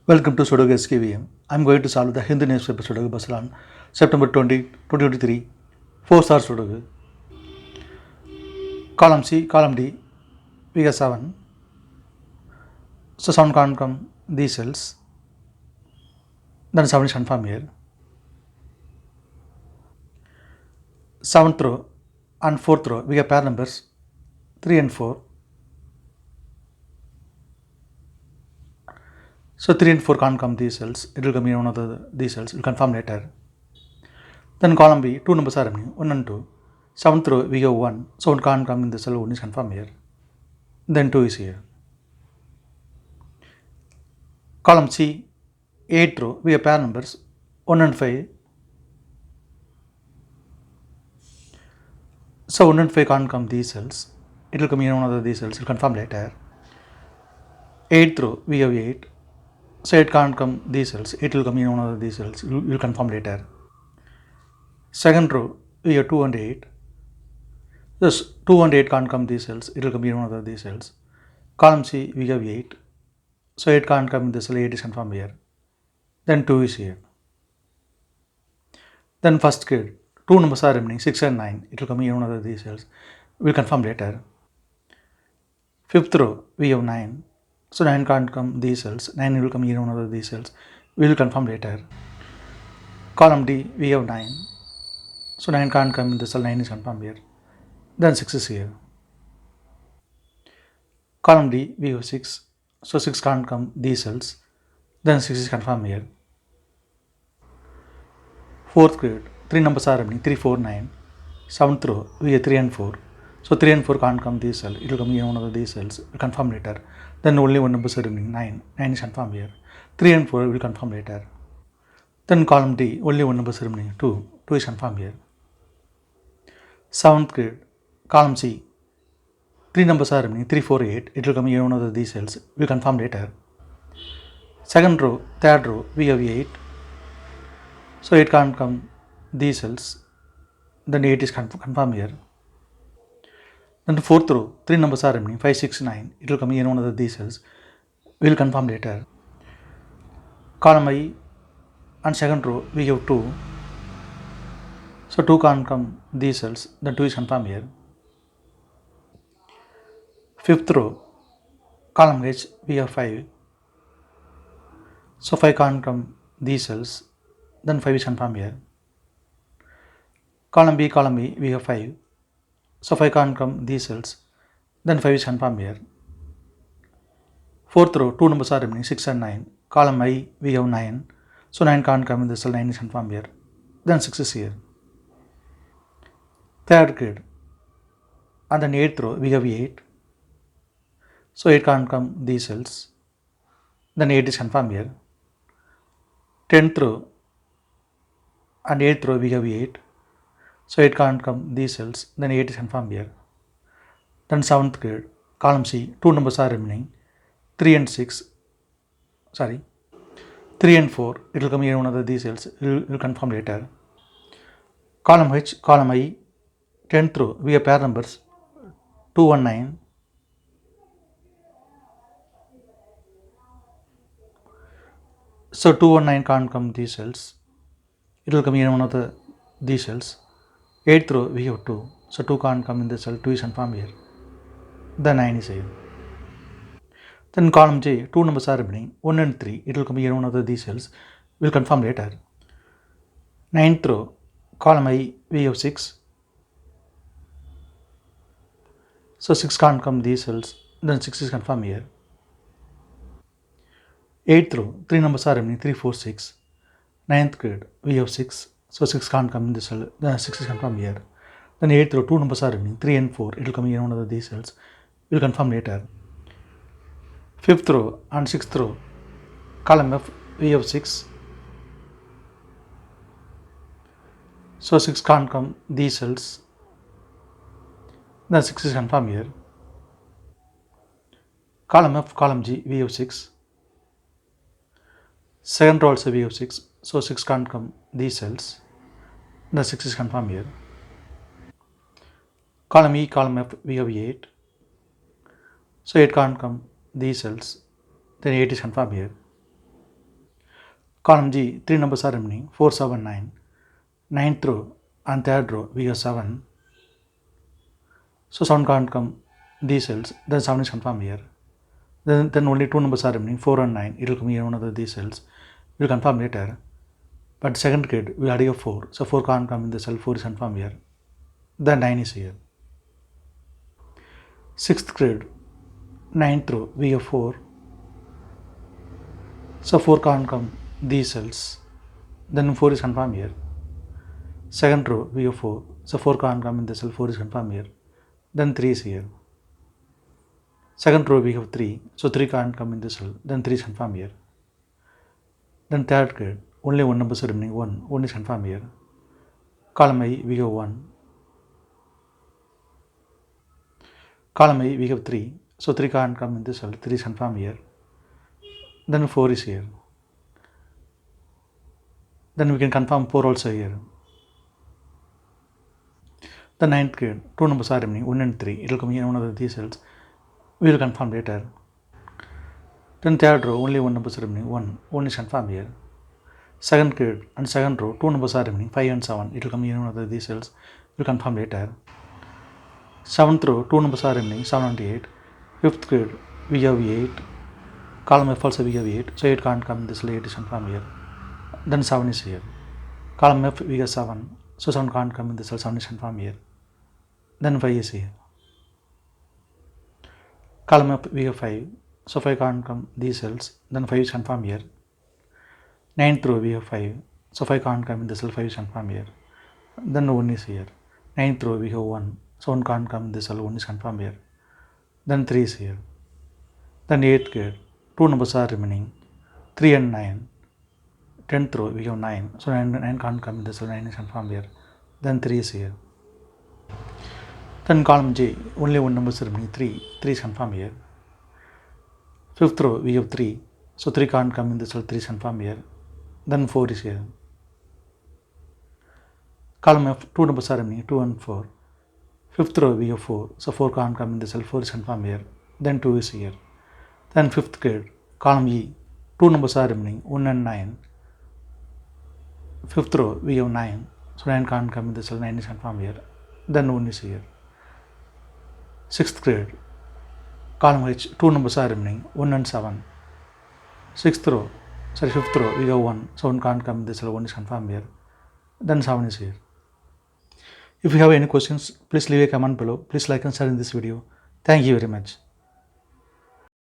Welcome to Sudoku SkVm. I'm going to solve the Hindu newspaper Sudoku puzzle on September 20, 2023. 4-star Sudoku. Column C, column D, we get 7. So 7 can't come these cells. Then 7 is confirmed here. 7th row and 4th row, we get pair numbers 3 and 4. So 3 and 4 can't come these cells. It will come in one of these cells. We'll confirm later. Then column B, 2 numbers are remaining 1 and 2. 7th row, we have 1. So 1 can't come in the cell, 1 is confirmed here. Then 2 is here. Column C, 8th row, we have pair numbers 1 and 5. So 1 and 5 can't come these cells. It will come in one of these cells. We'll confirm later. 8th row, we have 8. So it can't come these cells. It will come in one of these cells. We'll confirm later. 2nd row, we have 2 and 8. Thus 2 and 8 can't come these cells. It will come in one of these cells. Column C, we have 8. So 8 can't come in this cell. 8 is confirmed here. Then 2 is here. Then first kid, 2 numbers are remaining 6 and 9. It will come in one of these cells. We'll confirm later. 5th row, we have 9. So 9 can't come these cells. 9 will come in one of these cells. We will confirm later. Column D, we have 9. So 9 can't come in the cell. 9 is confirmed here. Then 6 is here. Column D, we have 6. So 6 can't come these cells. Then 6 is confirmed here. 4th grade, 3 numbers are remaining 3, 4, 9. 7th row, we have 3 and 4. So 3 and 4 can't come these cells. It will come in one of these cells. We'll confirm later. Then only one number is remaining 9. 9 is confirmed here. 3 and 4 will confirm later. Then column D, only one number is remaining 2. 2 is confirmed here. 7th grade, column C, 3 numbers are remaining 3, 4, 8. It will come in one of these cells. We'll confirm later. 2nd row, 3rd row, we have 8. So 8 can't come these cells. Then 8 is confirmed here. Then the 4th row, 3 numbers are remaining 5, 6, 9. It will come in one of these cells. We will confirm later. Column I and 2nd row, we have 2. So 2 can't come these cells. Then 2 is confirmed here. 5th row, column H, we have 5. So 5 can't come these cells. Then 5 is confirmed here. Column B, column E, we have 5. So 5 can't come these cells. Then 5 is confirmed here. 4th row, 2 numbers are remaining 6 and 9. Column I, we have 9. So 9 can't come in the cell. 9 is confirmed here. Then 6 is here. 3rd grade. And then 8th row, we have 8. So 8 can't come these cells. Then 8 is confirmed here. 10th row and 8th row, we have 8. So 8 can't come these cells. Then 8 is confirmed here. Then 7th grade, column C, 2 numbers are remaining 3 and 6. 3 and 4. It will come in one of these cells. We will confirm later. Column H, column I, 10th row, we have pair numbers 2 and 9. So 2 and 9 can't come these cells. It will come in one of these cells. 8th row, we have 2. So 2 can't come in the cell. 2 is confirmed here. Then 9 is here. Then column J, 2 numbers are remaining 1 and 3. It will come in one of these cells. We will confirm later. 9th row, column I, we have 6. So 6 can't come these cells. Then 6 is confirmed here. 8th row, 3 numbers are remaining 3, 4, 6. 9th grade, we have 6. So 6 can't come in this cell. Then 6 is confirmed here. Then 8th row, 2 numbers are remaining 3 and 4. It will come in one of these cells. We will confirm later. 5th row and 6th row, column F, we have 6. So 6 can't come these cells. Then 6 is confirmed here. Column F, column G, we have 6. 2nd row also we have 6. So 6 can't come these cells. Then 6 is confirmed here. Column E, column F, we have 8. So 8 can't come these cells. Then 8 is confirmed here. Column G, 3 numbers are remaining, 4, 7, 9. Ninth row and third row we have 7. So 7 can't come these cells, then 7 is confirmed here. Then only 2 numbers are remaining, 4 and 9. It will come here one of these cells. We will confirm later. But second grid we add here 4. So 4 can't come in the cell, 4 is confirmed here. Then 9 is here. Sixth grid, 9th row we have 4. So 4 can't come these cells. Then 4 is confirmed here. Second row we have 4. So 4 can't come in the cell, 4 is confirmed here. Then 3 is here. Second row we have 3. So 3 can't come in the cell. Then 3 is confirmed here. Then third grid, only 1 number is remaining, 1. 1 is confirmed here. Column I we have 1. Column I we have 3. So 3 can't come in the cell. 3 is confirmed here. Then 4 is here. Then we can confirm 4 also here. The ninth grid, 2 numbers are remaining, 1 and 3. It will come here in one of these cells. We will confirm later. Then third row, only 1 number is remaining, 1. 1 is confirmed here. Second grid and second row, 2 numbers are remaining, 5 and 7. It will come here in one of these cells. We will confirm later. Seventh row, 2 numbers are remaining, 7 and 8. Fifth grid, we have 8. Column F also we have 8. So 8 can't come in this cell, 8 is confirmed here. Then 7 is here. Column F we have 7. So 7 can't come in the cell, 7 is confirmed here. Then 5 is here. Column F we have 5. So 5 can't come these cells. Then 5 is confirmed here. Ninth row we have 5. So 5 can't come in the cell, 5 is confirmed here. Then 1 is here. Ninth row we have 1. So 1 can't come in the cell, 1 is confirmed here. Then 3 is here. Then 8th grid, 2 numbers are remaining, 3 and 9. 10th row we have 9. So 9 can't come in the cell, 9 is confirmed here. Then 3 is here. Then column J, only 1 number is remaining, 3. 3 is confirmed here. 5th row we have 3. So 3 can't come in the cell, 3 is confirmed here. Then 4 is here. Column F, 2 numbers are remaining, 2 and 4. 5th row we have 4. So 4 can't come in the cell, 4 is confirmed here. Then 2 is here. Then 5th grid, column E, 2 numbers are remaining, 1 and 9. 5th row we have 9. So 9 can't come in the cell, 9 is confirmed here. Then 1 is here. 6th grid, column H, 2 numbers are remaining, 1 and 7. 5th row we have 1. So 1 can't come in the cell, 1 is confirmed here. Then 7 is here. If you have any questions, please leave a comment below. Please like and share in this video. Thank you very much.